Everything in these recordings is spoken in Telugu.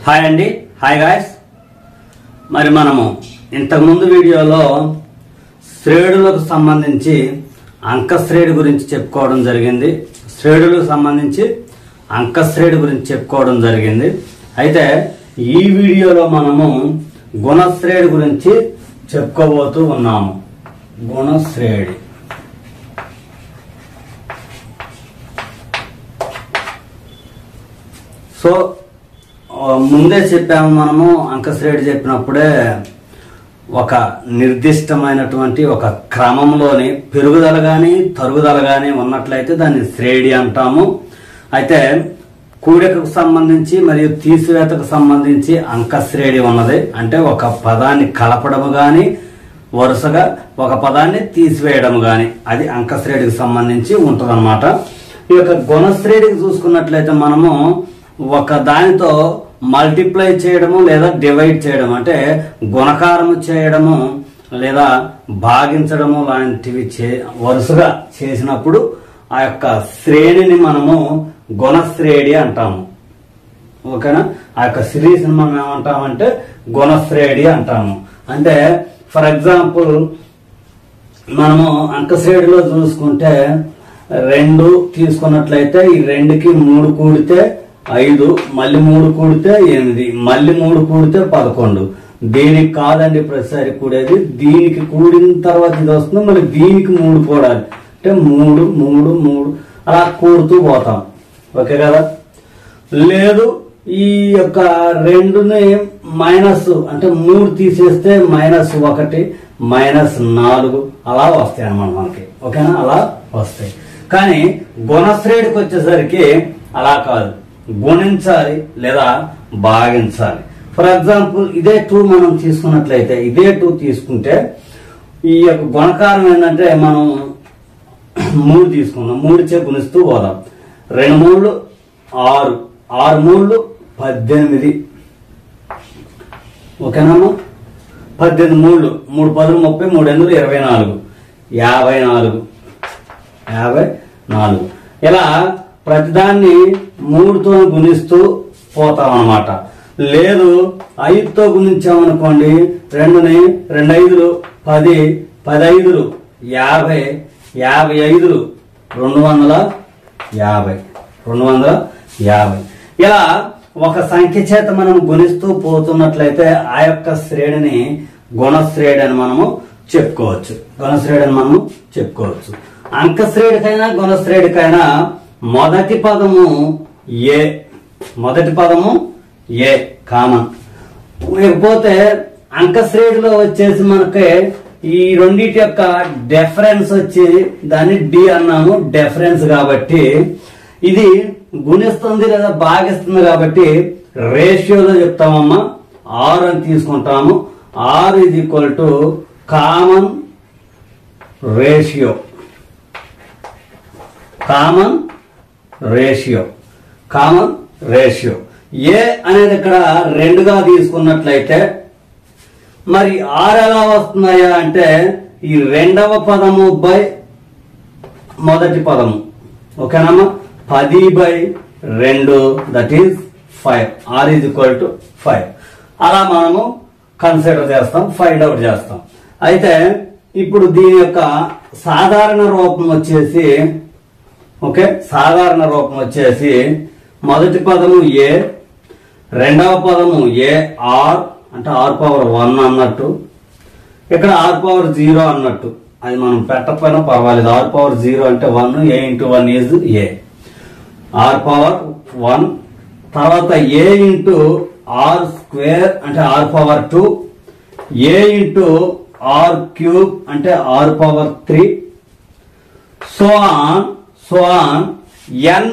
హాయ్ అండి, హాయ్ గాయ్స్. మరి మనము ఇంతకుముందు వీడియోలో శ్రేణులకు సంబంధించి అంకశ్రేణి గురించి చెప్పుకోవడం జరిగింది. శ్రేణులకు సంబంధించి అంకశ్రేణి గురించి చెప్పుకోవడం జరిగింది. అయితే ఈ వీడియోలో మనము గుణశ్రేణి గురించి చెప్పుకోబోతూ ఉన్నాము. గుణశ్రేణి సో ముందే చెప్పాము, మనము అంకశ్రేణి చెప్పినప్పుడే ఒక నిర్దిష్టమైనటువంటి ఒక క్రమంలోని పెరుగుదల కానీ తరుగుదల కానీ ఉన్నట్లయితే దాన్ని శ్రేణి అంటాము. అయితే కూడికకు సంబంధించి మరియు తీసివేతకు సంబంధించి అంకశ్రేణి ఉన్నది. అంటే ఒక పదాన్ని కలపడము కానీ వరుసగా ఒక పదాన్ని తీసివేయడం కానీ అది అంకశ్రేణికి సంబంధించి ఉంటుందన్నమాట. ఈ యొక్క గుణశ్రేణికి చూసుకున్నట్లయితే మనము ఒక దానితో మల్టిప్లై చేయడము లేదా డివైడ్ చేయడం, అంటే గుణకారము చేయడము లేదా భాగించడము లాంటివి వరుసగా చేసినప్పుడు ఆ యొక్క శ్రేణిని మనము గుణశ్రేణి అంటాము. ఓకేనా? ఆ యొక్క సిరీస్ ని మనం ఏమంటామంటే గుణశ్రేణి అంటాము. అంటే ఫర్ ఎగ్జాంపుల్ మనము అంకశ్రేణిలో చూసుకుంటే 2 తీసుకున్నట్లయితే ఈ 2కి 3 కూడితే 5, మళ్ళీ 3 కూడితే 8, మళ్ళీ 3 కూడితే 11. దీనికి కాదండి ప్రతిసారి కూడేది, దీనికి కూడిన తర్వాత ఇది వస్తుంది, మళ్ళీ దీనికి 3 కూడాలి. అంటే 3 3 3 అలా కూడుతూ పోతాం. ఓకే కదా? లేదు ఈ యొక్క 2ని మైనస్ అంటే 3 తీసేస్తే -1 -4 అలా వస్తాయి అన్నమాట మనకి. ఓకేనా? అలా వస్తాయి. కానీ గుణశ్రేణికి వచ్చేసరికి అలా కాదు, గుణించాలి లేదా భాగించాలి. ఫర్ ఎగ్జాంపుల్ ఇదే 2 మనం తీసుకున్నట్లయితే, ఇదే 2 తీసుకుంటే ఈ యొక్క గుణకారం ఏంటంటే మనం 3 తీసుకుందాం, 3 చే గుణిస్తూ పోదాం. 2 3 6, 6 3 18. ఓకేనమ్మా? 18 3 3 10 30, 3 8 24, 54. ఇలా ప్రతిదాన్ని 3తో గుణిస్తూ పోతాం అన్నమాట. లేదు 5తో గుణించామనుకోండి, 2ని 2 5 10, 10 5 50, 55 250. ఇలా ఒక సంఖ్య చేత మనం గుణిస్తూ పోతున్నట్లయితే ఆ యొక్క శ్రేణిని గుణశ్రేణి అని మనము చెప్పుకోవచ్చు. అంకశ్రేణికైనా గుణశ్రేణికైనా మొదటి పదము ఏ కామన్. లేకపోతే అంకశ్రేణిలో వచ్చేసి మనకి ఈ రెండింటి యొక్క డిఫరెన్స్ వచ్చి దాన్ని డి అన్నాము. డిఫరెన్స్ కాబట్టి ఇది గుణిస్తుంది లేదా భాగిస్తుంది కాబట్టి రేషియోలో చెప్తామమ్మా. 6 అని తీసుకుంటాము. R = common ratio. ఏ అనేది ఇక్కడ 2గా తీసుకున్నట్లయితే మరి 6 ఎలా వస్తున్నాయా అంటే ఈ 2వ పదము బై మొదటి పదము. ఓకేనమ్మా? 10/2 దట్ ఈస్ 5. R = 5. అలా మనము కన్సిడర్ చేస్తాం, ఫైండ్ అవుట్ చేస్తాం. అయితే ఇప్పుడు దీని యొక్క సాధారణ రూపం వచ్చేసి మొదటి పదము ఏ, రెండవ పదము R అంటే R⁻1 అన్నట్టు, ఇక్కడ R⁻0 అన్నట్టు. అది మనం పెట్టకపోయినా పర్వాలేదు. R⁻0 అంటే 1, A × 1 ఈజ్ A. R⁻1 తర్వాత A × R² అంటే R⁻2, A × R³ అంటే R⁻3, so on n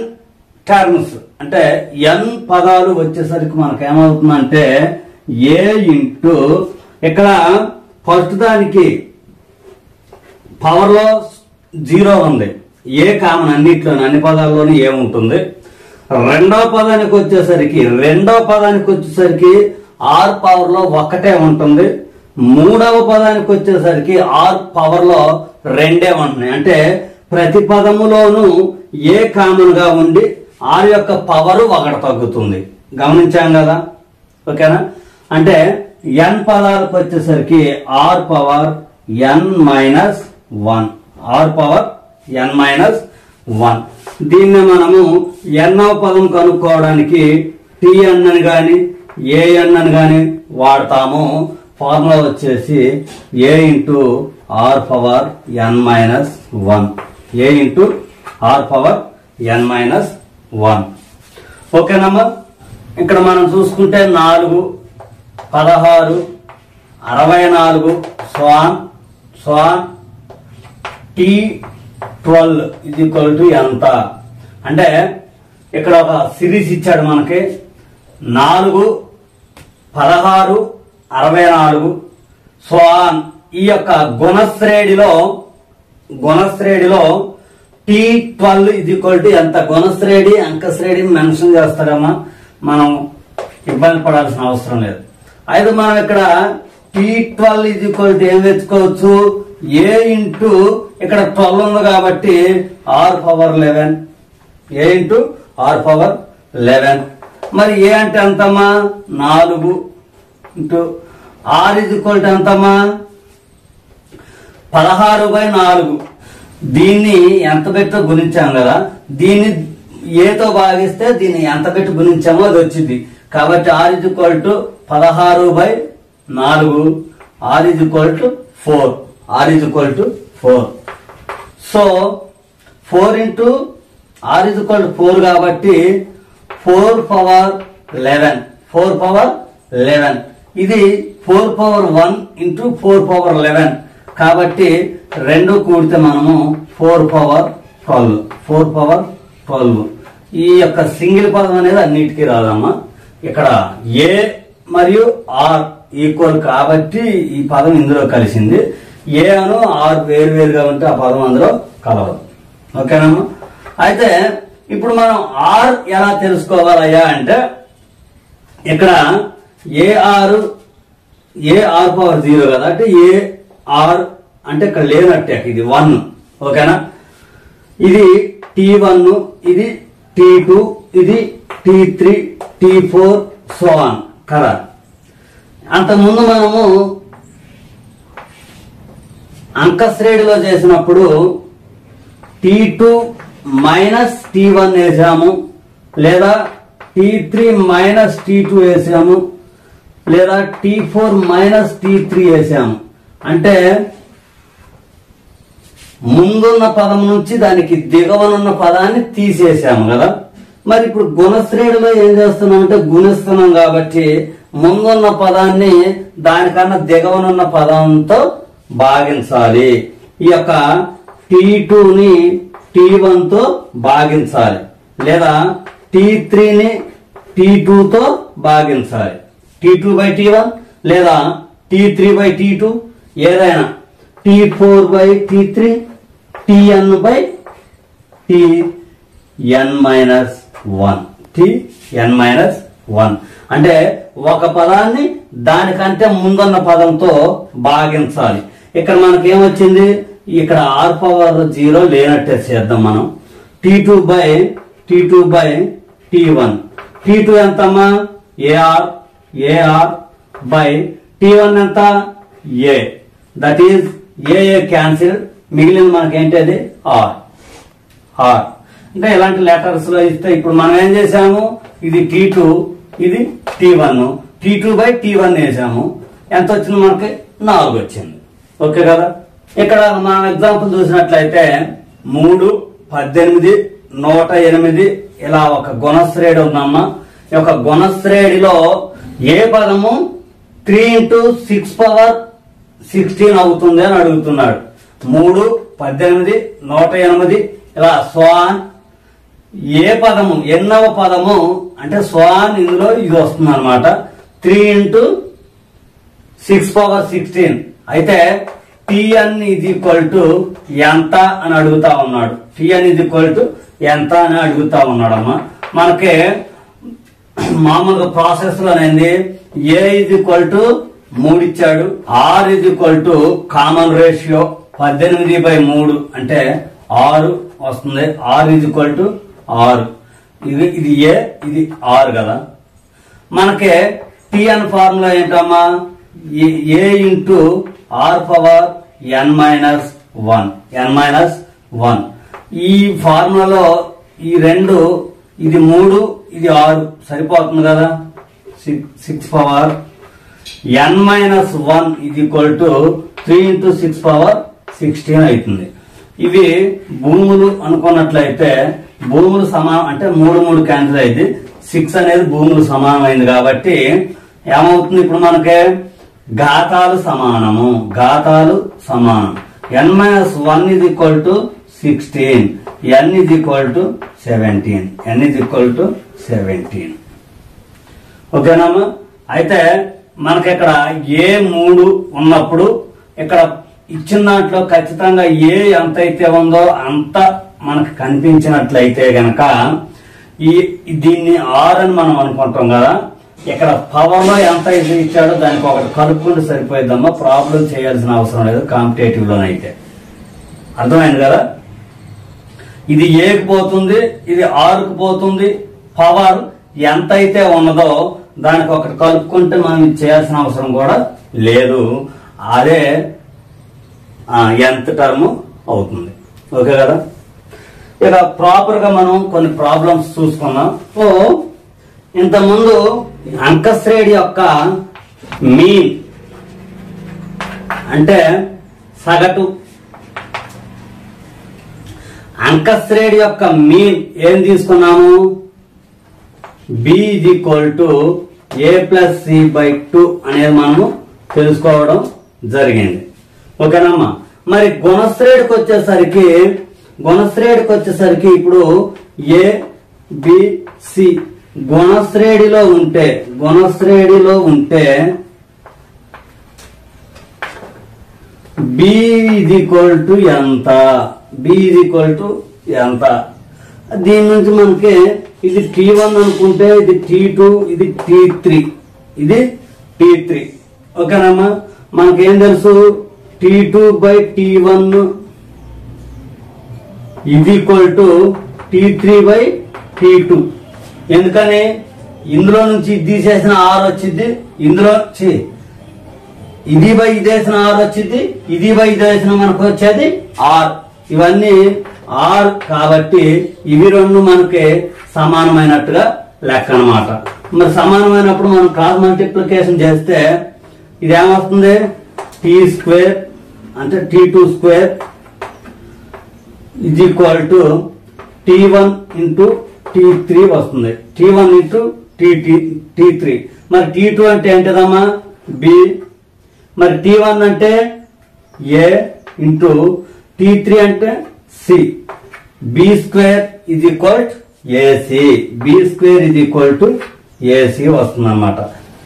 terms అంటే n పదాలు వచ్చేసరికి మనకు ఏమవుతుందంటే A ఇక్కడ ఫస్ట్ దానికి పవర్ లో 0 ఉంది. ఏ కామన్ అన్నిట్లోనే, అన్ని పదాల్లోనే ఏ ఉంటుంది. రెండవ పదానికి వచ్చేసరికి R పవర్ లో 1 ఉంటుంది. మూడవ పదానికి వచ్చేసరికి R పవర్ లో 2 ఉంటున్నాయి. అంటే ప్రతి పదములోనూ ఏ కామన్ గా ఉండి R యొక్క పవర్ 1 తగ్గుతుంది. గమనించాం కదా? ఓకేనా. అంటే n పదాలకు వచ్చేసరికి r power n minus 1, r power n minus 1. దీన్ని మనము nవ పదం కనుక్కోవడానికి tn అని కానీ an అని కానీ వాడతాము. ఫార్ములా వచ్చేసి a into r power n minus 1, a into r power n minus 1. ఓకేనమ్మా. ఇక్కడ మనం చూసుకుంటే 4, 16, 64 T12 ఇది ఈక్వల్ టు ఎంత అంటే ఇక్కడ ఒక సిరీస్ ఇచ్చాడు మనకి 4, 16, 64 ఈ యొక్క గుణశ్రేణిలో T12 ఇది ఈక్వల్ టు ఎంత. గుణశ్రేణి అంకశ్రేణి మెన్షన్ చేస్తారమ్మా, మనం ఇబ్బంది పడాల్సిన అవసరం లేదు. అయితే మనం ఇక్కడ T12 ఇది ఈక్వల్ టు ఏం తెచ్చుకోవచ్చు, a ఇంటూ ఇక్కడ 12 ఉంది కాబట్టి r power 11, a into r power 11. మరి a అంటే ఎంతమ్మా 4 ఇంటూ r ఇది ఈక్వల్ టు ఎంతమ్మా 16/4. దీన్ని ఎంత పెట్టి గుణించాం కదా, దీన్ని ఏతో భాగిస్తే దీన్ని ఎంత పెట్టి గుణించామో అది వచ్చింది. కాబట్టి r is equal to 16/4, r is equal to 4, r is equal to 4. So 4 into r is equal to 4 కాబట్టి 4 పవర్ 11, ఇది 4 పవర్ 1 into 4 పవర్ 11 కాబట్టి 2 కూడితే మనము 4 పవర్ 12. ఈ యొక్క సింగిల్ పదం అనేది అన్నిటికీ రాదమ్మా. ఇక్కడ a మరియు r ఈక్వల్ కాబట్టి ఈ పదం ఇందులో కలిసింది. a అను r వేరువేరుగా ఉంటే ఆ పదం అందులో కలవదు. ఓకేనమ్మా. అయితే ఇప్పుడు మనం r ఎలా తెలుసుకోవాలయ్యా అంటే ఇక్కడ ar పవర్ 0 కదా, అంటే ar అంటే ఇక్కడ లేనట్టే, ఇది 1. ఓకేనా. ఇది T1, ఇది T2, ఇది T3, T4 సో ఆన్ కదా. అంతకుముందు మనము అంకశ్రేణిలో చేసినప్పుడు T2 మైనస్ T1 వేసాము, లేదా T3 మైనస్ T2 వేసాము, లేదా T4 మైనస్ T3 వేసాము. అంటే ముందున్న పదం నుంచి దానికి దిగవనున్న పదాన్ని తీసేసాము కదా. మరి ఇప్పుడు గుణశ్రేణిలో ఏం చేస్తున్నామంటే గుణిస్తున్నాం కాబట్టి ముందున్న పదాన్ని దానికన్నా దిగవనున్న పదంతో భాగించాలి. ఈ యొక్క T2ని T1తో భాగించాలి, లేదా T3ని T2తో భాగించాలి. T2/T1 లేదా T3/T2 ఏదైనా, T4/T3, Tn-1 అంటే ఒక పదాన్ని దానికంటే ముందున్న పదంతో భాగించాలి. ఇక్కడ మనకి ఏమొచ్చింది, ఇక్కడ r పవర్ 0 లేనట్టే చేద్దాం మనం. T2/T1, T2 ఎంతమ్మా ar/T1 ఎంత a, that is a cancel, మిగిలింది మనకి ఏంటి అది r. ఇంకా ఇలాంటి లెటర్స్ లో ఇస్తే ఇప్పుడు మనం ఏం చేసాము, ఇది T2, ఇది T1, T2/T1 వేసాము. ఎంత వచ్చింది మనకి 4 వచ్చింది. ఓకే కదా. ఇక్కడ మనం ఎగ్జాంపుల్ చూసినట్లయితే 3, 18, 108 ఇలా ఒక గుణశ్రేణి ఉందమ్మా. ఈ యొక్క గుణశ్రేణిలో ఏ పదము 3 into 6 పవర్ 16 అవుతుంది అని అడుగుతున్నాడు. 3, 18, 108 ఇలా స్వాన్ ఏ పదము ఎన్నవ పదము అంటే స్వాన్ ఇందులో ఇది వస్తుంది అనమాట. 3 into 6 పవర్ 16 అయితే Tn is equal to ఎంత అని అడుగుతా ఉన్నాడు. Tn is equal to ఎంత అని అడుగుతా ఉన్నాడమ్మా. మనకి మామూలుగా process లోనేది a is equal to 3 ఇచ్చాడు, r is equal to common ratio 18/3 అంటే 6 వస్తుంది. r is equal to 6, ఇది a, ఇది r కదా. మనకి Tn ఫార్ములా ఏంటమ్మా? a into r power n minus 1 ఈ ఫార్ములాలో ఈ రెండు, ఇది 3 ఇది 6 సరిపోతుంది కదా. 6 పవర్ n మైనస్ 1 ఇది ఈక్వల్ టు 3 ఇంటూ 6 పవర్ 16 అవుతుంది. ఇవి భూములు అనుకున్నట్లయితే భూములు సమానం అంటే 3 క్యాన్సిల్ అయింది. 6 అనేది భూములు సమానమైంది కాబట్టి ఏమవుతుంది? ఇప్పుడు మనకి ఘాతాలు సమానం. n మైనస్ 1 ఇది ఈక్వల్ టు 16, n ఇది ఈక్వల్ టు 17. ఓకేనమ్మా? అయితే మనకి ఇక్కడ A3 ఉన్నప్పుడు ఇక్కడ ఇచ్చిన దాంట్లో ఖచ్చితంగా ఏ ఎంత అయితే ఉందో అంత మనకు కనిపించినట్లయితే గనక దీన్ని ఆర్ అని మనం అనుకుంటాం కదా. ఇక్కడ పవర్ లో ఎంత అయితే ఇచ్చాడో దానికి ఒకటి కలుపుకుంటూ సరిపోయిద్దమ్మా. ప్రాబ్లం చేయాల్సిన అవసరం లేదు కాంపిటేటివ్ లోనైతే. అర్థమైంది కదా? ఇది ఏకి పోతుంది, ఇది ఆరుకు పోతుంది. పవర్ ఎంత అయితే ఉన్నదో దానికి ఒకటి కలుపుకుంటే మనం చేయాల్సిన అవసరం కూడా లేదు. అదే ఎంత టర్మ్ అవుతుంది. ఓకే కదా? ఇక ప్రాపర్ గా మనం కొన్ని ప్రాబ్లమ్స్ చూసుకున్నాం. సో ఇంతకుముందు అంకశ్రేణి యొక్క మీన్ అంటే సగటు, అంకశ్రేణి యొక్క మీన్ ఏం తీసుకున్నాము? b is equal to a plus c by 2 అనేది మనము తెలుసుకోవడం జరిగింది. ఓకేనమ్మా? మరి గుణశ్రేణికి వచ్చేసరికి ఇప్పుడు a b c గుణశ్రేణిలో ఉంటే b is equal to ఎంత? దీని నుంచి మనకి ఇది T1 అనుకుంటే ఇది T2, ఇది T3. ఓకేనమ్మా? మనకేం తెలుసు? T2 by T1 ఇది equal to T3 by T2. ఎందుకని? ఇందులో నుంచి ఇది తీసేసిన ఆర్ వచ్చింది, ఇందులో ఇది బై ఇదేసిన ఆర్ వచ్చింది, ఇది బై ఇదేసిన మనకు వచ్చేది ఆర్. ఇవన్నీ ఆర్ కాబట్టి ఇవి రెండు మనకి సమానమైనట్టుగా లెక్క అన్నమాట. మరి సమానమైనప్పుడు మనం క్రాస్ మల్టిప్లికేషన్ చేస్తే ఇదేమొస్తుంది? T² అంటే T2² is equal to T1 into T3 వస్తుంది. T1 into T3. మరి T2 అంటే ఏంటదమ్మా? B. మరి T1 అంటే A ఇంటూ T3 అంటే C. B² is equal to AC. B² is equal to AC వస్తుంది అన్నమాట.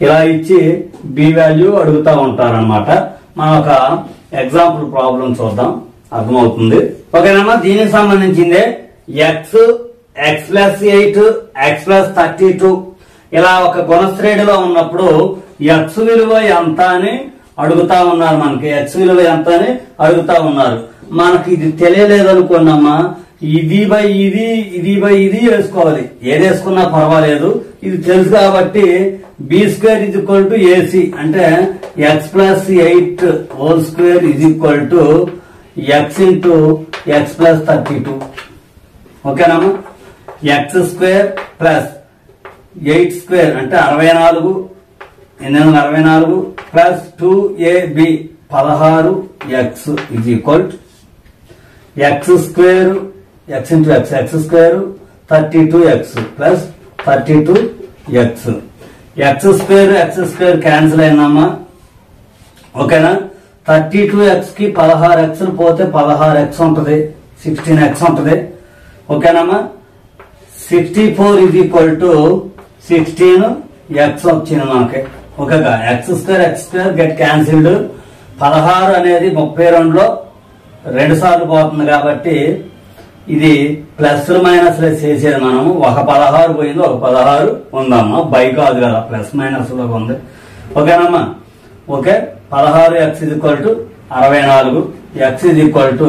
ఇలా ఇచ్చి B వాల్యూ అడుగుతా ఉంటారన్నమాట. మనం ఒక ఎగ్జాంపుల్ ప్రాబ్లం చూద్దాం, అర్థమవుతుంది. ఓకేనమ్మా? దీనికి సంబంధించిందే x ప్లస్ 8 x ప్లస్ 32 ఇలా ఒక గుణశ్రేణిలో ఉన్నప్పుడు x విలువ ఎంత అని అడుగుతా ఉన్నారు. మనకి x విలువ ఎంత అని అడుగుతా ఉన్నారు. మనకి ఇది తెలియలేదనుకోండమ్మా, ఇది బై ఇది వేసుకోవాలి. ఏది వేసుకున్నా పర్వాలేదు. ఇది తెలుసు కాబట్టి B² is equal to AC అంటే x plus 8 whole square is equal to x into x plus 32. ఓకేనమ్మా? x² ప్లస్ 8² అంటే 64 plus 2ab 16x is equal to x² x into x x² 32x plus 32x. x² cancel అయిందమ్మా. ఓకేనా? 32x కి 16x పోతే 16x ఉంటుంది, 16x ఉంటుంది. ఓకేనమ్మా? 64 is equal to 16x వచ్చింది మనకి. ఓకేగా? x² get cancelled. 16 అనేది 32లో 2 సార్లు పోతుంది కాబట్టి ఇది ప్లస్ మైనస్ చేసేది. మనము ఒక 16 పోయింది, ఒక 16 ఉందమ్మా. బై కాదు కదా, ప్లస్ మైనస్ లో ఉంది. ఓకేనమ్మా? Okay. 16x is equal to 64, x is equal to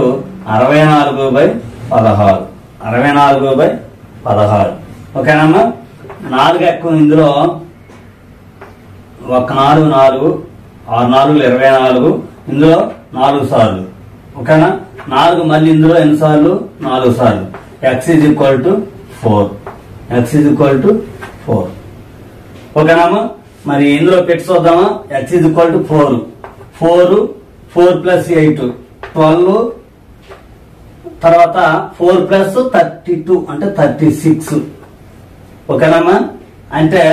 64/16. ఓకేనమ్మా? 4 ఎక్కువ ఇందులో ఒక 4 4 6 4 24 ఇందులో 4 సార్లు ఓకేనా 4 మళ్ళీ ఇందులో ఎన్ని సార్లు 4 సార్లు x = 4 x = 4 ఓకేనామా మరి ఇందులో పెట్టి చూద్దామా x = 4 4 4 + 8 12 తర్వాత 4 + 32 అంటే 36 ఓకేనమ్మా అంటే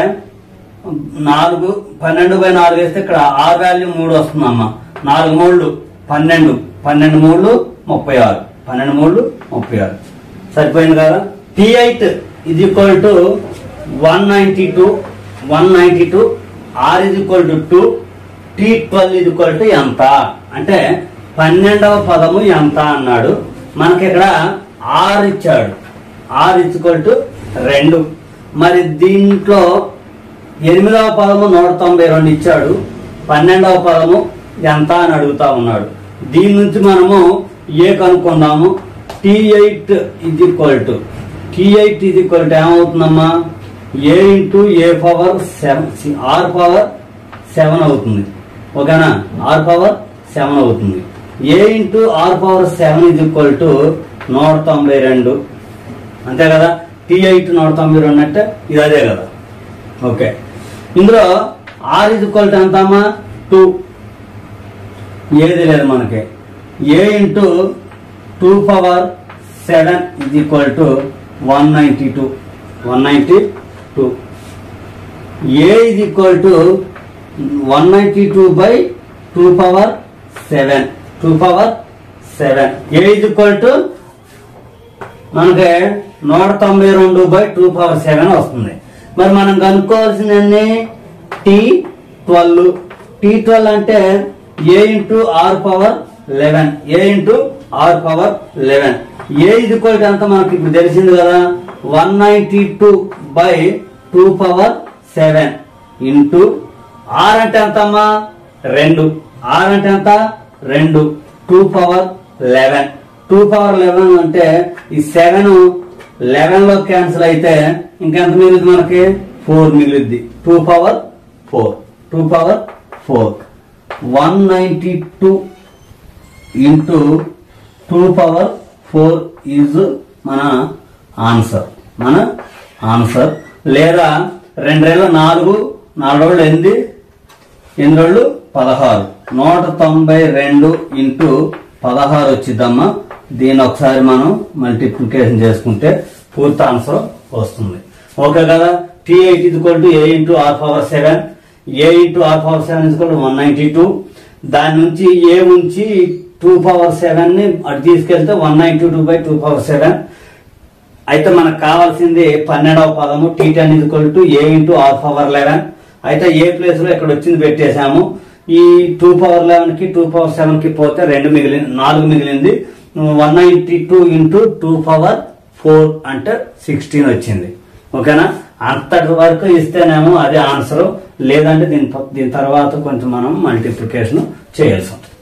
4 12/4 వేస్తే ఇక్కడ r వాల్యూ 3 వస్తుందమ్మా 4 3 12 12 3 36 12 3 36 సరిపోయింది కదా T8 = 192 r = 2 T12 ఎంత అంటే 12వ పదము ఎంత అన్నాడు మనకి ఇక్కడ r ఇచ్చాడు r = 2 మరి దీంట్లో 8వ పదము 192 ఇచ్చాడు 12వ పదము ఎంత అని అడుగుతా ఉన్నాడు దీని నుంచి మనము ఏ కనుక్కుందాము T8 ఏమవుతుందమ్మా a × r⁴ అవుతుంది ఓకేనా r⁴ అవుతుంది a × r⁴ = 192 అంతే కదా T8 192 అంటే ఇది అదే కదా ఓకే ఇందులో r = ఎంతమ్మా 2 ఏది లేదు మనకి a × 2⁴ = 192 a = 192/2⁴ 2⁴ a = మనకి 192/2⁴ వస్తుంది మరి మనం కనుక్కోవాల్సింది T12 అంటే a × r⁴11 a × r⁴11 a = ఎంత మనకి ఇప్పుడు తెలిసింది కదా 192/2⁴ ఇంటూ r అంటే ఎంతమ్మా 2 r అంటే ఎంత 2 2⁴11 2⁴11 అంటే ఈ 7 11 లో క్యాన్సిల్ అయితే ఇంకెంత మిగిలింది మనకి 4 మిగిలింది 2⁴ 192 ఇంటూ 2⁴ ఈజ్ మన ఆన్సర్ లేదా 2 రెళ్ళు 4 4 రోళ్ళు 8 8 రోళ్ళు 16 192 ఇంటూ 16 వచ్చిద్దమ్మా దీన్ని ఒకసారి మనం మల్టిప్లికేషన్ చేసుకుంటే పూర్తి ఆన్సర్ వస్తుంది ఓకే కదా T8 = a × r⁴7 a × r⁴7 = 192 దాని నుంచి a ఉంచి 2⁴7 ని అటు తీసుకెళ్తే 192/2⁴7 అయితే మనకు కావాల్సింది 12వ పదము T10 = a × r⁴11 అయితే ఏ ప్లేస్ లో ఇక్కడ వచ్చింది పెట్టేశాము ఈ 2⁴11 కి 2⁴7 కి పోతే 4 మిగిలింది 192 × 2⁴4 అంటే 16 వచ్చింది ఓకేనా అంతటి వరకు ఇస్తేనేమో అదే ఆన్సర్ లేదంటే దీని తర్వాత కొంచెం మనం మల్టిప్లికేషన్ చేయాల్సి ఉంటుంది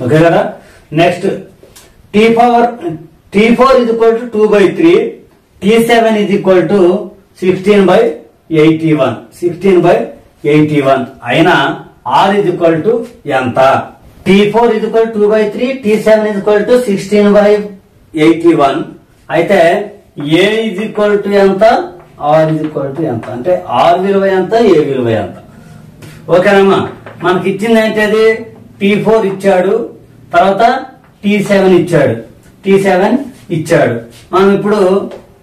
ఓకే కదా నెక్స్ట్ T4 = 2/3 T7 = 16/81 అయినా r ఎంత T4 = 2/3 T7 = 16/81 అయితే a ఎంత r ఎంత అంటే r విలువ ఎంత a విలువ ఎంత ఓకేనమ్మా మనకి ఇచ్చింది ఏంటది T4 ఇచ్చాడు తర్వాత T7 ఇచ్చాడు మనం ఇప్పుడు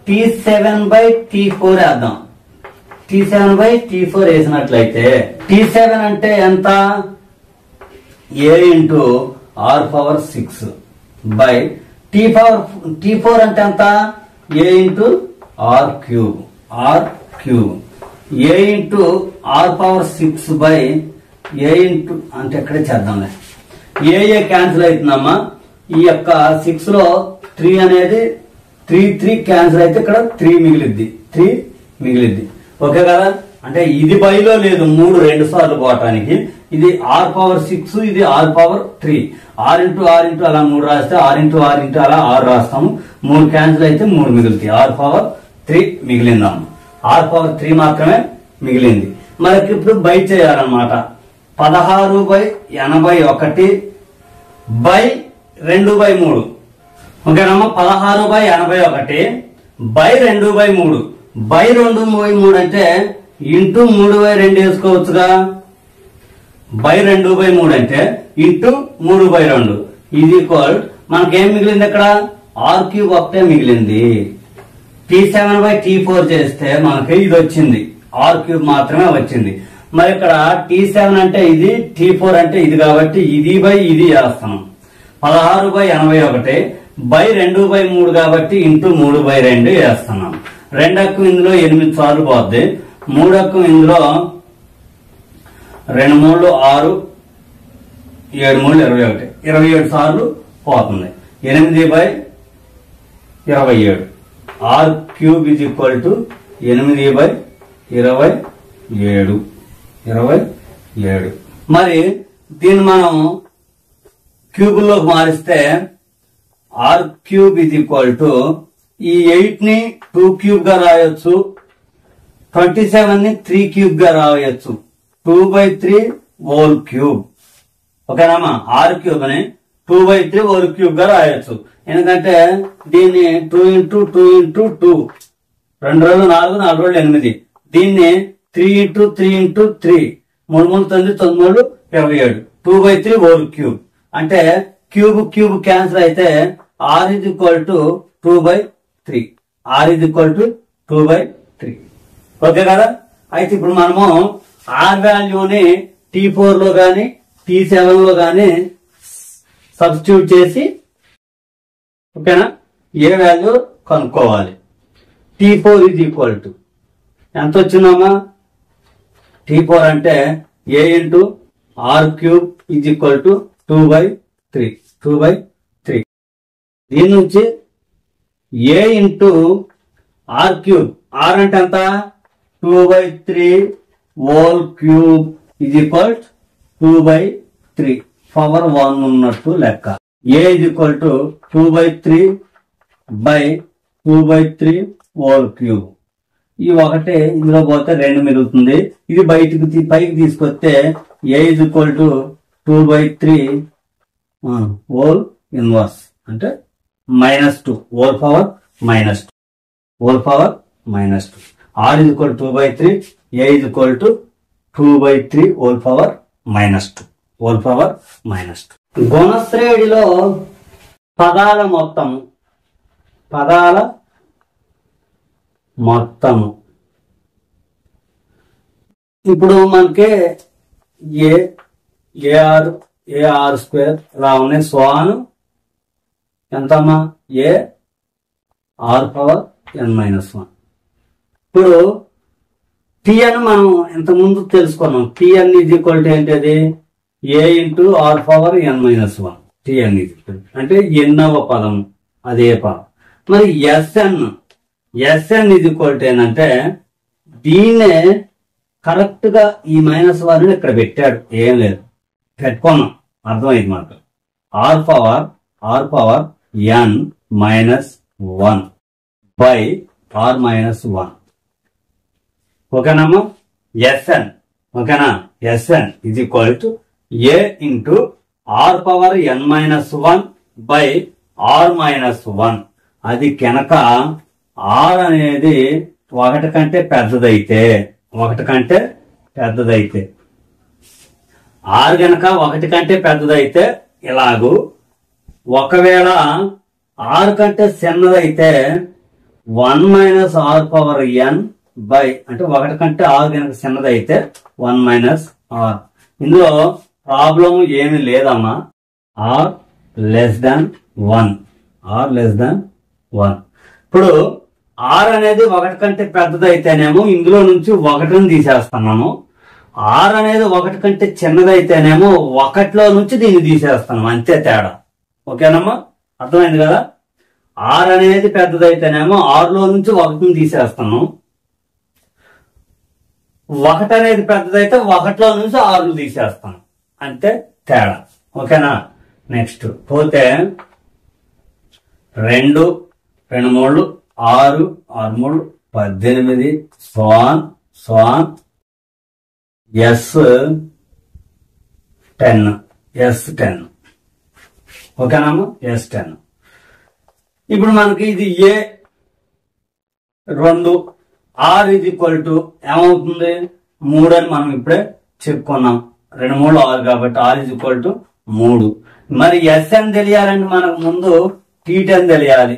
T7/T4 వేద్దాం T7/T4 వేసినట్లయితే T7 అంటే ఎంత a × r⁴6 T4 అంటే ఎంత a × r⁵ a × r⁴6 అంటే ఎక్కడే చేద్దాంలే ఏ క్యాన్సిల్ అవుతుందమ్మా ఈ యొక్క 6 లో 3 అనేది 3 క్యాన్సిల్ అయితే ఇక్కడ 3 మిగిలిద్ది ఓకే కదా అంటే ఇది బైలో లేదు 3 2 సార్లు పోవటానికి ఇది r⁴6 ఇది r⁴3 r × అలా 3 రాస్తే r × అలా 6 రాస్తాము 3 క్యాన్సిల్ అయితే 3 మిగులుతాయి r⁴3 మిగిలిందమ్మ r⁴3 మాత్రమే మిగిలింది మనకి ఇప్పుడు బై చేయాలన్నమాట. 16/81/2/3. ఓకేనమ్మా. 16/81 బై 2/3. బై 2/3 అంటే ఇంటూ 3/2 వేసుకోవచ్చుగా. బై 2/3 అంటే ఇంటూ 3/2 ఇది ఈక్వల్ మనకేం మిగిలింది ఇక్కడ r³ ఒకటే మిగిలింది. T7/T4 చేస్తే మనకి ఇది వచ్చింది, r³ మాత్రమే వచ్చింది. మరి ఇక్కడ T7 అంటే ఇది, T4 అంటే ఇది కాబట్టి ఇది బై ఇది చేస్తాం. 16/81 బై 2/3 కాబట్టి ఇంటూ 3/2 వేస్తున్నాం. 2 అక్కు ఇందులో 8 సార్లు పోద్ది. 3 అక్కు ఇందులో 2 3 6 7 3 21 27 సార్లు పోతుంది. 8/27 r³ is equal to 8/27. మరి దీన్ని మనం క్యూబుల్లోకి మారిస్తే r³ is equal to ఈ 8 ని 2³ గా రాయొచ్చు, 27 ని 3³ గా రాయొచ్చు. 2/3 whole cube. ఓకేనామా. r³ ని 2/3 whole cube గా రాయొచ్చు. ఎందుకంటే దీన్ని 2 × 2 × 2 2 రోజులు 4 4 రోజులు 8. దీన్ని 3 × 3 × 3 3 3 9 9 27 2/3 whole cube. అంటే క్యూబ్ క్యాన్సిల్ అయితే r is equal to 2/3. r is equal to 2/3. Okay కదా. అయితే ఇప్పుడు మనము r వాల్యూని T4 లో గాని T7 లో గాని సబ్స్టిట్యూట్ చేసి ఓకేనా ఏ వాల్యూ కనుక్కోవాలి. T4 is equal to ఎంత వచ్చిందమ్మా. T4 అంటే a × r³ is equal to 2/3. దీని నుంచి a × r³ r అంటే ఎంత 2/3 whole cube is equal to 2/3 power 1 ఉన్నట్టు లెక్క. a is equal to 2/3/2/3 whole cube. ఈ ఒకటే ఇందులో పోతే 2 మిగులుతుంది. ఇది బయటికి పైకి తీసుకొస్తే a is equal to 2/3 whole inverse అంటే -2 whole power -2 r is equal to 2/3, a is equal to 2/3 whole power -2 గుణశ్రేణిలో పదాల మొత్తము ఇప్పుడు మనకి ar² ఇలా ఉన్నాయి. స్వాను ఎంతమ్మా ar⁻n−1. ఇప్పుడు Tn మనం ఇంత ముందు తెలుసుకున్నాం. Tn is equal to ఏంటది a × r⁻n−1. Tn is equal అంటే ఎన్నవ పదం అదే పదం. మరి Sn is equal to ఏంటంటే దీన్నే కరెక్ట్ గా ఈ -1 ఇక్కడ పెట్టాడు. ఏం లేదు పెట్టుకున్నాం అర్థమైంది మనకు. r⁻n−1 బై r−1 ఓకేనమ్మా. Sn ఓకేనా. Sn is equal to a × r⁻n−1 by r−1. అది కనుక r అనేది 1 కంటే పెద్దదైతే r గనక 1 కంటే పెద్దదైతే ఇలాగూ, ఒకవేళ r కంటే చిన్నదైతే 1 - r⁻n బై అంటే 1 కంటే r గనక చిన్నదైతే 1 - r. ఇందులో ప్రాబ్లం ఏమి లేదమ్మా. r less than 1. ఇప్పుడు r అనేది 1 కంటే పెద్దదైతేనేమో ఇందులో నుంచి 1ని తీసేస్తున్నాము. r అనేది 1 కంటే చిన్నదైతేనేమో 1లో నుంచి దీన్ని తీసేస్తున్నాము. అంతే తేడా. ఓకేనమ్మా. అర్థమైంది కదా. r అనేది పెద్దదైతేనేమో 6లో నుంచి 1ని తీసేస్తున్నాం. 1 అనేది పెద్దదైతే 1లో నుంచి 6ను తీసేస్తాం. అంతే తేడా. ఓకేనా. నెక్స్ట్ పోతే 2 2 3 6 6 3 18 స్వాన్ S10 ఓకేనామా S10. ఇప్పుడు మనకి ఇది A2 R is equal to ఏమవుతుంది 3 అని మనం ఇప్పుడే చెప్పుకున్నాం. 2 3 6 కాబట్టి R is equal to 3. మరి Sn తెలియాలంటే మనకు ముందు T10 తెలియాలి.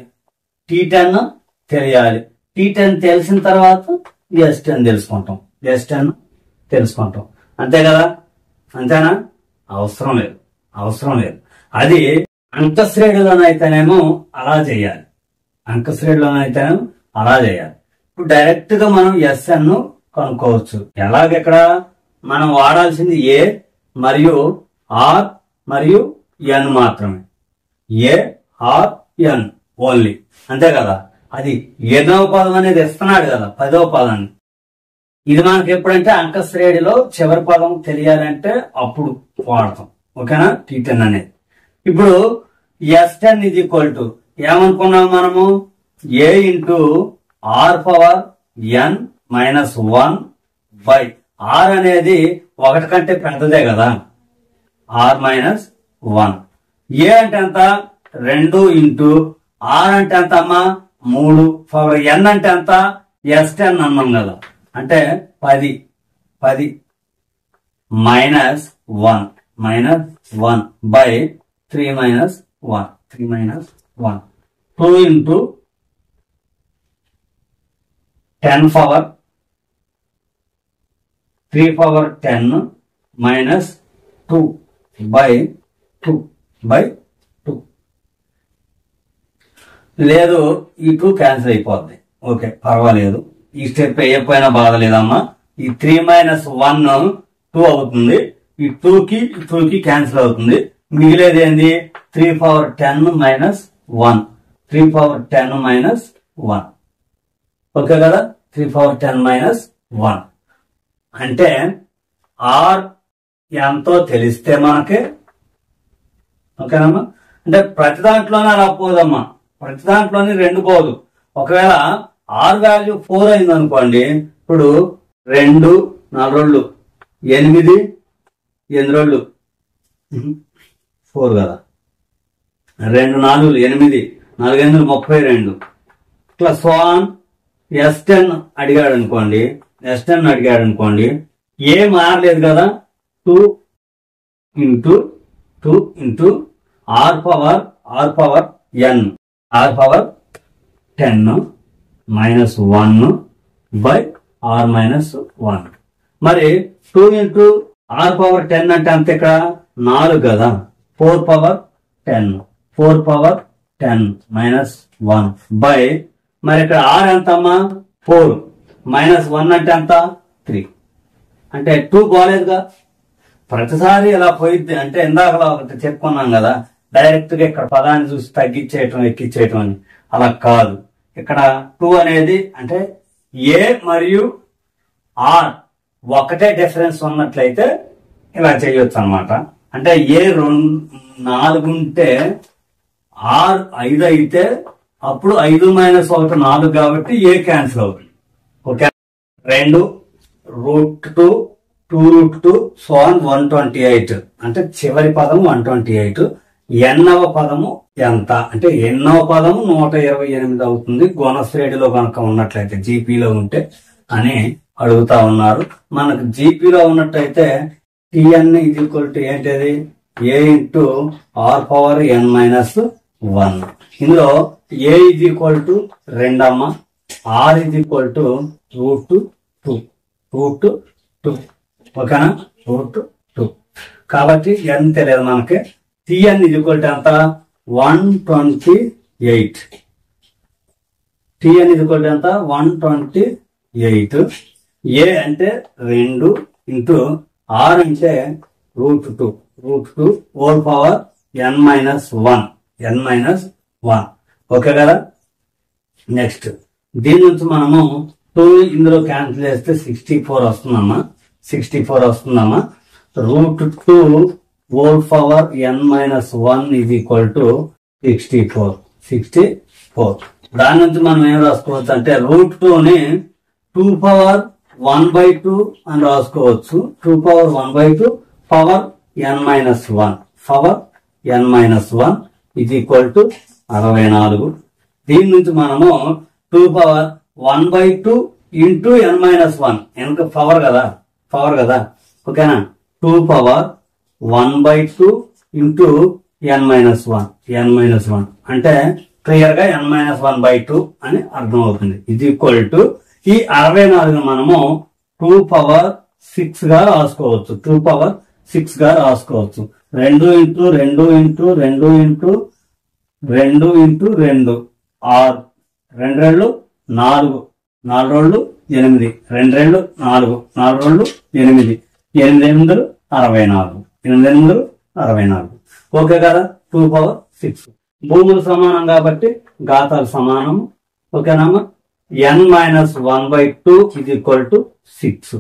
T10 తెలిసిన తర్వాత S10 తెలుసుకుంటాం. అంతే కదా? అంతేనా? అవసరం లేదు. అది అంకశ్రేణిలోనైతేనేమో అలా చేయాలి. ఇప్పుడు డైరెక్ట్ గా మనం Sn ను కనుక్కోవచ్చు. ఎలాగెక్కడ మనం వాడాల్సింది A మరియు R మరియు N మాత్రమే. A R N ఓన్లీ, అంతే కదా? అది 7వ పదం అనేది ఇస్తున్నాడు కదా, 10వ పదాన్ని. ఇది మనకి ఎప్పుడంటే అంకశ్రేణిలో చివరి పదం తెలియాలంటే అప్పుడు వాడతాం. ఓకేనా? T10 అనేది. ఇప్పుడు S10 is equal to ఏమనుకున్నాం మనము? A into R power N minus 1 by R అనేది 1 కంటే పెద్దదే కదా, R minus 1. A అంటే ఎంత? 2 into R అంటే ఎంత అమ్మా? 3 పవర్ N అంటే ఎంత? S10 అన్నాం కదా, అంటే 10 minus 1 by 3 minus 1 2 into 10 power 3 power 10 minus 2 by 2 లేదు, ఈ 2 క్యాన్సిల్ అయిపోద్ది. ఓకే, పర్వాలేదు. ఈ స్టెప్ వేయకపోయినా బాధ లేదమ్మా. ఈ 3 minus 1 2 అవుతుంది. ఈ 2కి క్యాన్సిల్ అవుతుంది. మిగిలేది ఏంది? 3 power 10 minus 1 ఓకే కదా? 3 power 10 minus 1 అంటే R ఎంతో తెలిస్తే మనకి, ఓకేనమ్మా? అంటే ప్రతి దాంట్లోనే అలా పోదమ్మా, ప్రతి దాంట్లోనే 2 పోదు. ఒకవేళ R వాల్యూ 4 అయింది అనుకోండి, ఇప్పుడు 2 4 8 8 4 కదా, 2 4 8 4 8 32 ఇట్లా S10 అడిగాడు అనుకోండి, ఏ మారలేదు కదా, 2 into R power N R power 10 minus 1 by R minus 1. మరి 2 into R power 10 అంటే అంత ఇక్కడ 4 కదా, 4 power 10 minus 1 by, మరి ఇక్కడ R ఎంత అమ్మా? 4 minus 1 అంటే ఎంత? 3. అంటే 2 పోలేదుగా. ప్రతిసారి ఇలా పోయిద్ది అంటే ఇందాకలా ఒకటి చెప్పుకున్నాం కదా, డైరెక్ట్ గా ఇక్కడ పదాన్ని చూసి తగ్గించేయటం ఎక్కించేయటం అని. అలా కాదు. ఇక్కడ 2 అనేది అంటే A మరియు R ఒకటే డిఫరెన్స్ ఉన్నట్లయితే ఇలా చేయొచ్చు అనమాట. అంటే A 4 ఉంటే R 5 అయితే అప్పుడు 5 minus 1 4 కాబట్టి A క్యాన్సిల్ అవుతుంది. ఓకే, 2 √2 2√2 128 అంటే చివరి పదము 128. ఎన్నవ పదము ఎంత అంటే ఎన్నవ పదము 128 అవుతుంది గుణశ్రేణిలో కనుక ఉన్నట్లయితే, జీపీలో ఉంటే అని అడుగుతా ఉన్నారు. మనకు జీపీలో ఉన్నట్టయితే Tn is equal to ఏంటిది? A into R power N minus 1. ఇందులో A is equal to 2 అమ్మ, R is equal to √2 ఓకేనా? √2 కాబట్టి n తెలియదు మనకి. Tn is equal to ఎంత? 128. Tn is equal to ఎంత? 128. A అంటే 2 into R అంటే √2 whole power N minus 1 okay కదా? నెక్స్ట్ దీని నుంచి మనము 2 ఇందులో క్యాన్సిల్ చేస్తే 64 వస్తుందమ్మా. √2 whole power N minus 1 is equal to 64. దాని నుంచి మనం ఏం రాసుకోవచ్చు అంటే √2ని 2 power 1/2 అని రాసుకోవచ్చు. 2^1/2 పవర్ n-1 పవర్ n-1 ఇది ఈక్వల్ టు 64. దీని నుంచి మనము 2^1/2 ఇంటూ n-1 ఎంత పవర్ కదా ఓకేనా. 2^1/2 ఇంటూ n-1 అంటే క్లియర్ గా n-1/2 అని అర్థం అవుతుంది. ఇది ఈక్వల్ టు ఈ 64 మనము 2^6 గా రాసుకోవచ్చు. 2^6 గా రాసుకోవచ్చు. 2 into 2 into 2 into 2 into 2 6 2 2 4 4 2 8 2 2 4 4 2 8 8 8 64 8 8 64 okay కదా. 2^6 భూములు సమానం కాబట్టి ఘాతాలు సమానం ఓకేనమ్మా. n-1/2 ఇది ఈక్వల్ టు 6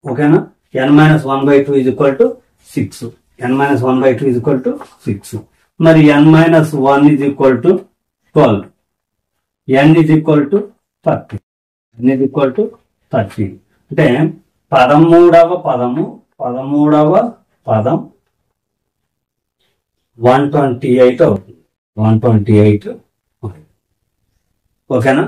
ఓకేనా. n-1/2 ఇది ఈక్వల్ టు 6 n-1/2 ఇది ఈక్వల్ టు 6 మరి n-1 ఇది ఈక్వల్ టు 12 n ఇది ఈక్వల్ టు 30 n ఇది ఈక్వల్ టు 30 అంటే 13వ పదం 128 అవుతుంది. 128 ఓకేనా.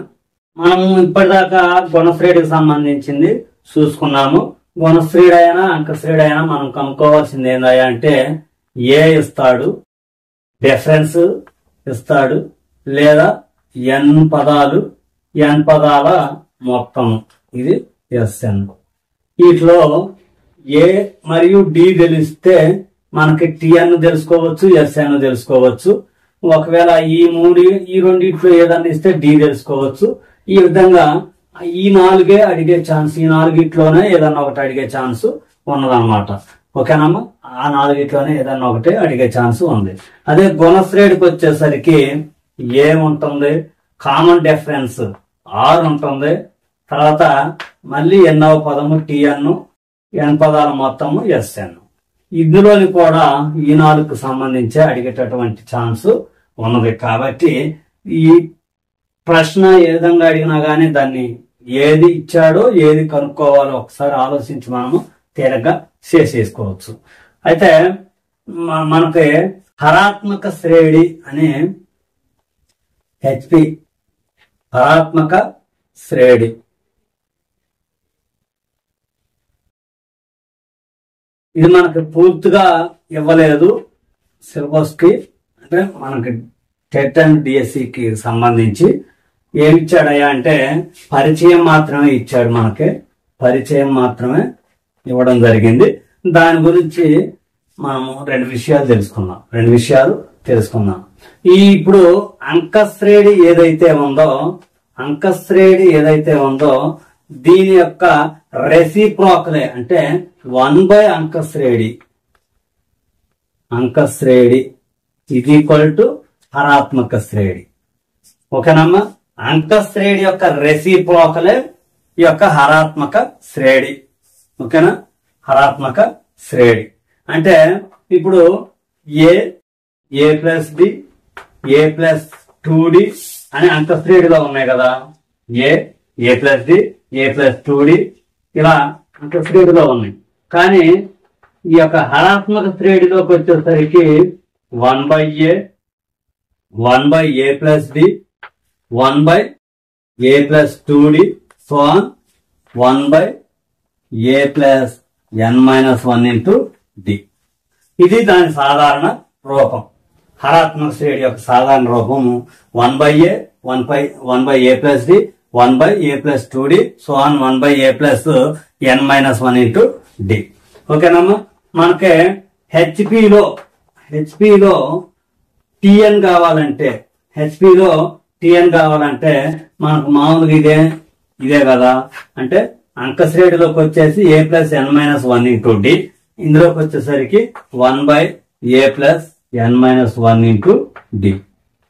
మనం ఇప్పటిదాకా గుణశ్రేణికి సంబంధించింది చూసుకున్నాము. గుణశ్రేణి అయినా అంకశ్రేణి అయినా మనం కనుక్కోవాల్సింది ఏందయ్యా అంటే ఏ ఇస్తాడు, డిఫరెన్స్ ఇస్తాడు, లేదా n పదాల మొత్తం ఇది SN. వీటిలో ఏ మరియు డి తెలిస్తే మనకి TN తెలుసుకోవచ్చు, SN తెలుసుకోవచ్చు. ఒకవేళ ఈ రెండిట్లో ఏదన్నా ఇస్తే డి తెలుసుకోవచ్చు. ఈ విధంగా ఈ 4 అడిగే ఛాన్స్, ఈ 4 ఏదన్నా ఒకటి అడిగే ఛాన్స్ ఉన్నదన్నమాట ఓకేనమ్మా. ఆ 4 ఏదన్నా ఒకటి అడిగే ఛాన్స్ ఉంది. అదే గుణశ్రేణికి వచ్చేసరికి ఏముంటుంది, కామన్ డిఫరెన్స్ R ఉంటుంది. తర్వాత మళ్ళీ ఎన్నవ పదము TN, n పదాల మొత్తము SN. ఇందులోని కూడా ఈ 4కు సంబంధించి అడిగేటటువంటి ఛాన్స్ ఉన్నది. కాబట్టి ఈ ప్రశ్న ఏ విధంగా అడిగినా గానీ దాన్ని ఏది ఇచ్చాడో ఏది కనుక్కోవాలో ఒకసారి ఆలోచించి మనము తేలిగ్గా చేసేసుకోవచ్చు. అయితే మనకి హరాత్మక శ్రేణి అనే HP హరాత్మక శ్రేణి ఇది మనకి పూర్తిగా ఇవ్వలేదు సిలబస్ కి. అంటే మనకి టెట్ అండ్ డిఎస్సికి సంబంధించి ఏమి ఇచ్చాడయ్యా అంటే పరిచయం మాత్రమే ఇచ్చాడు. మనకి పరిచయం మాత్రమే ఇవ్వడం జరిగింది. దాని గురించి మనము రెండు విషయాలు తెలుసుకుందాం. ఇప్పుడు అంకశ్రేణి ఏదైతే ఉందో దీని యొక్క రెసిప్రోకలే అంటే 1/అంకశ్రేణి ఇది ఈక్వల్ టు హరాత్మక శ్రేణి ఓకేనమ్మా. అంకశ్రేణి యొక్క రెసిప్రోకలే ఈ యొక్క హరాత్మక శ్రేణి ఓకేనా. హరాత్మక శ్రేణి అంటే ఇప్పుడు ఏ ప్లస్ బి ఏ ప్లస్ 2d అని అంకశ్రేణిలో ఉన్నాయి కదా. ఏ plus D A plus 2d ఇలా అంకశ్రేణిలో ఉన్నాయి. కానీ ఈ యొక్క హరాత్మక శ్రేణిలోకి వచ్చేసరికి 1/a 1/a plus d 1/a plus 2d so 1/a plus n-1 into d. ఇది దాని సాధారణ రూపం. హరాత్మక శ్రేణి యొక్క సాధారణ రూపము 1/a 1/a plus d 1/a plus 2d so 1/a plus n-1 into d ఓకేనమ్మా. మనకి హెచ్పిలో TN కావాలంటే మనకు మామూలుగా ఇదే కదా. అంటే అంకశ్రేణిలోకి వచ్చేసి a plus n-1 into d. ఇందులోకి వచ్చేసరికి 1/a plus n-1 into d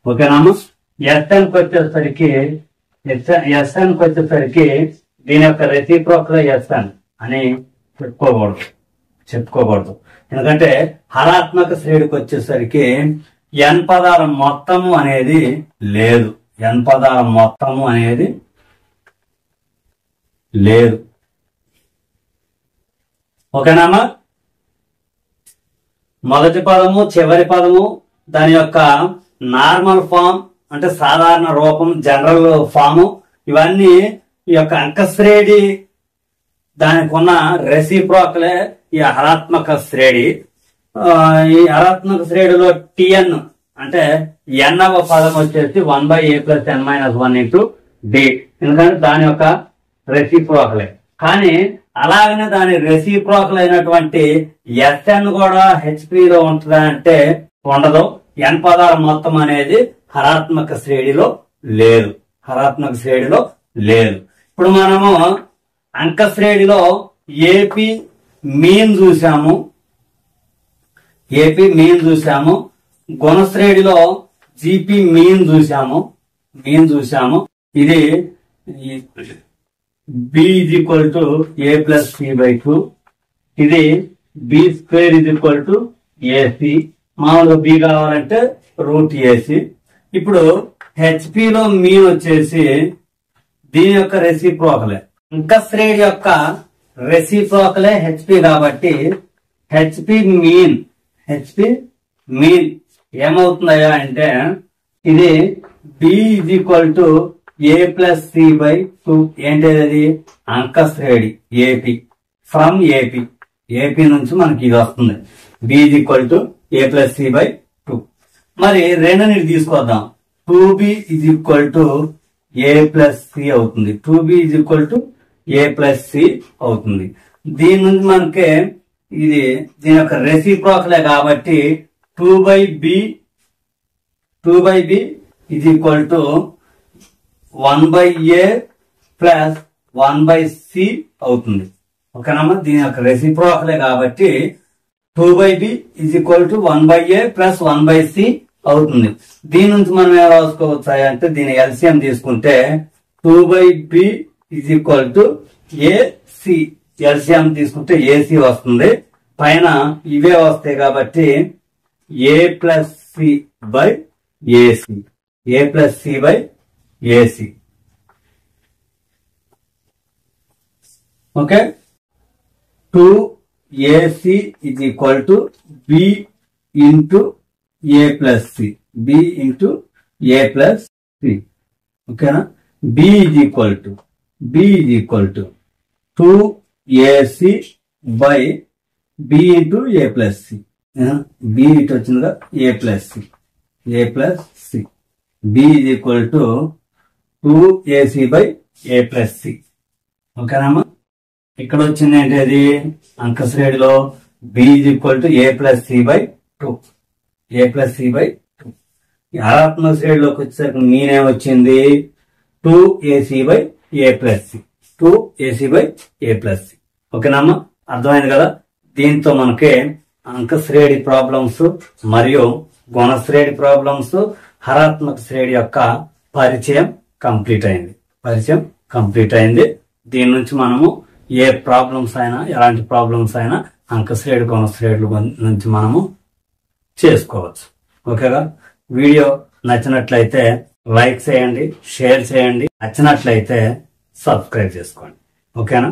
ఓకేనమ్మా. SNకి వచ్చేసరికి దీని యొక్క రెసిప్రోకల్ SN అని చెప్పుకోకూడదు. ఎందుకంటే హరాత్మక శ్రేణికి వచ్చేసరికి n పదాల మొత్తము అనేది లేదు. ఓకేనామా? మొదటి పదము చివరి పదము దాని యొక్క నార్మల్ ఫామ్ అంటే సాధారణ రూపం, జనరల్ ఫాము, ఇవన్నీ ఈ యొక్క అంకశ్రేణి దానికి ఉన్న రెసిప్రోకలే ఈ హరాత్మక శ్రేణి. ఈ హరాత్మక శ్రేణిలో టిఎన్ అంటే ఎన్నవ పదం వచ్చేసి 1/a+n-1 ఇంటూ డి, ఎందుకంటే దాని యొక్క రెసిప్రోకలే. కానీ అలాగనే దాని రెసిప్రోకల్ అయినటువంటి ఎస్ఎన్ కూడా హెచ్పిలో ఉంటుందా అంటే ఉండదు. ఎన్ పదాల మొత్తం అనేది హరాత్మక శ్రేణిలో లేదు, హరాత్మక శ్రేణిలో లేదు. ఇప్పుడు మనము అంక శ్రేణిలో ఏపీ మీన్ చూసాము, ఏపీ మీన్ చూసాము. గుణశ్రేణిలో జీపీ మీన్ చూసాము, ఇది B is equal to a+c/2, ఇది b² is equal to AC. మామూలుగా బి కావాలంటే √ac. ఇప్పుడు హెచ్పిలో మీన్ వచ్చేసి దీని యొక్క రెసిప్రోకలే, అంక శ్రేణి యొక్క రెసిప్రోకలే హెచ్పి కాబట్టి హెచ్పి మీన్ ఏమవుతుందయ్యా అంటే ఇది B is equal to a+c/2. ఏంటది? అంక శ్రేణి ఏపీ, ఫ్రమ్ ఏపీ నుంచి మనకి ఇది వస్తుంది. B is equal to a+c/2. మరి రెండుని తీసుకొద్దాం. 2b is equal to a+c అవుతుంది, 2b is equal to a+c అవుతుంది. దీని నుంచి మనకి ఇది దీని యొక్క రెసిప్రోకలే కాబట్టి 2/b is equal to 1/a plus 1/c అవుతుంది. ఓకేనమ్మా? దీని యొక్క రెసిప్రోకలే కాబట్టి 2/b is equal to 1/a plus 1/c అవుతుంది. దీని నుంచి మనం ఏం రాసుకోవచ్చు అంటే దీని ఎల్సిఎం తీసుకుంటే 2/b is equal to ac, LCM తీసుకుంటే ac వస్తుంది. పైన ఇవే వస్తాయి కాబట్టి a+c/ac. Okay, 2ac is equal to b into a+c, ఓకేనా? b is equal to 2ac by b into a+c. b ఇటు వచ్చిందిగా a+c, b is equal to 2ac by a+c. ఓకేనామా? ఇక్కడ వచ్చింది ఏంటి? అంక శ్రేణిలో b is equal to a+c/2. హరాత్మక శ్రేణిలోకి వచ్చేసరికి మీనే వచ్చింది 2ac/a+c. ఓకేనమ్మా? అర్థమైంది కదా? దీంతో మనకి అంక శ్రేణి ప్రాబ్లమ్స్ మరియు గుణశ్రేణి ప్రాబ్లమ్స్, హరాత్మక శ్రేణి యొక్క పరిచయం కంప్లీట్ అయింది. దీని నుంచి మనము ఏ ప్రాబ్లమ్స్ అయినా, ఎలాంటి ప్రాబ్లమ్స్ అయినా అంక శ్రేణి గుణశ్రేణుల నుంచి మనము చేసుకోవచ్చు. ఓకేగా? వీడియో నచ్చినట్లయితే లైక్ చేయండి, షేర్ చేయండి, నచ్చినట్లయితే సబ్స్క్రైబ్ చేసుకోండి. ఓకేనా?